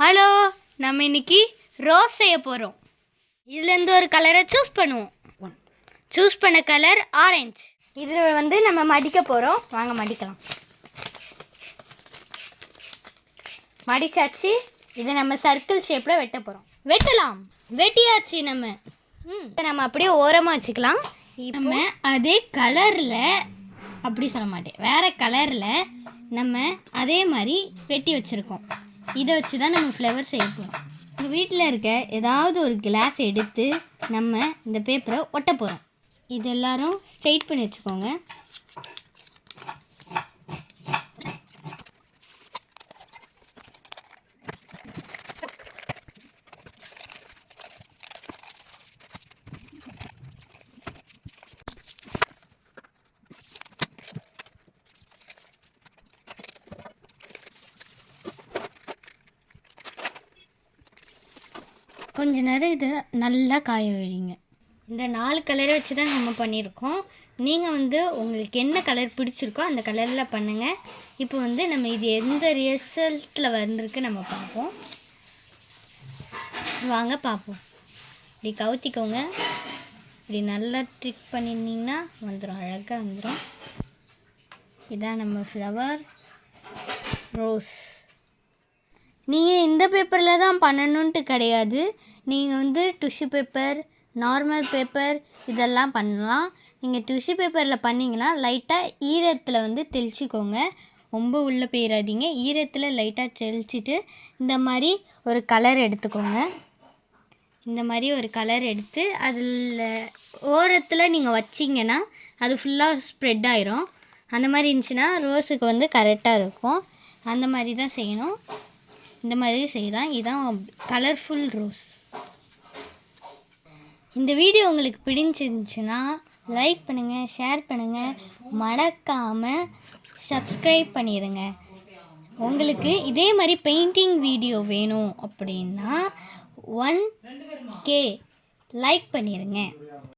Hello, நம்ம இன்னைக்கு rose செய்ய போகிறோம். இதுலேருந்து ஒரு கலரை சூஸ் பண்ணுவோம். சூஸ் பண்ண கலர் ஆரஞ்சு. இதில் நம்ம மடிக்க போகிறோம். வாங்க மடிக்கலாம். மடிச்சாச்சு. இதை நம்ம சர்க்கிள் ஷேப்பில் வெட்ட போகிறோம். வெட்டலாம். வெட்டியாச்சு. நம்ம அப்படியே ஓரமாக வச்சுக்கலாம். நம்ம அதே கலரில், அப்படி சொல்ல மாட்டேன், வேறு கலரில் நம்ம அதே மாதிரி வெட்டி வச்சுருக்கோம். இதை வச்சு தான் நம்ம ஃப்ளவர் செய்ய போகிறோம். உங்கள் வீட்டில் இருக்க ஏதாவது ஒரு கிளாஸ் எடுத்து நம்ம இந்த பேப்பரை ஒட்ட போகிறோம். இது எல்லோரும் ஸ்ட்ரெயிட் பண்ணி வச்சுக்கோங்க. கொஞ்ச நேரம் இதை நல்லா காய வைங்க. இந்த 4 கலரை வச்சு தான் நம்ம பண்ணியிருக்கோம். நீங்கள் உங்களுக்கு என்ன கலர் பிடிச்சிருக்கோ அந்த கலரில் பண்ணுங்கள். இப்போ நம்ம இது எந்த ரிசல்ட்டில் வந்திருக்கு நம்ம பார்ப்போம். வாங்க பார்ப்போம். இப்படி கவுத்திக்கோங்க. இப்படி நல்லா ட்ரிக் பண்ணியிருந்தீங்கன்னா வந்துடும், அழகாக வந்துடும். இதான் நம்ம ஃப்ளவர் ரோஸ். நீங்கள் இந்த பேப்பரில் தான் பண்ணணுன்ட்டு கிடையாது. நீங்கள் டிஷ்யூ பேப்பர், நார்மல் பேப்பர் இதெல்லாம் பண்ணலாம். நீங்கள் டிஷ்யூ பேப்பரில் பண்ணிங்கன்னா லைட்டாக ஈரத்தில் தெளிச்சிக்கோங்க. ரொம்ப உள்ளே போயிடாதீங்க. ஈரத்தில் லைட்டாக தெளிச்சிட்டு இந்த மாதிரி ஒரு கலர் எடுத்துக்கோங்க. இந்த மாதிரி ஒரு கலர் எடுத்து அதில் ஓரத்தில் நீங்கள் வச்சிங்கன்னா அது ஃபுல்லாக ஸ்ப்ரெட் ஆயிரும். அந்த மாதிரி இருந்துச்சுன்னா ரோஸுக்கு கரெக்டாக இருக்கும். அந்த மாதிரி தான் செய்யணும். இந்த மாதிரி செய்யலாம். இதுதான் கலர்ஃபுல் ரோஸ். இந்த வீடியோ உங்களுக்கு பிடிச்சிருந்துச்சுன்னா லைக் பண்ணுங்கள், ஷேர் பண்ணுங்கள், மறக்காமல் சப்ஸ்கிரைப் பண்ணிடுங்க. உங்களுக்கு இதே மாதிரி பெயிண்டிங் வீடியோ வேணும் அப்படின்னா 1K லைக் பண்ணிடுங்க.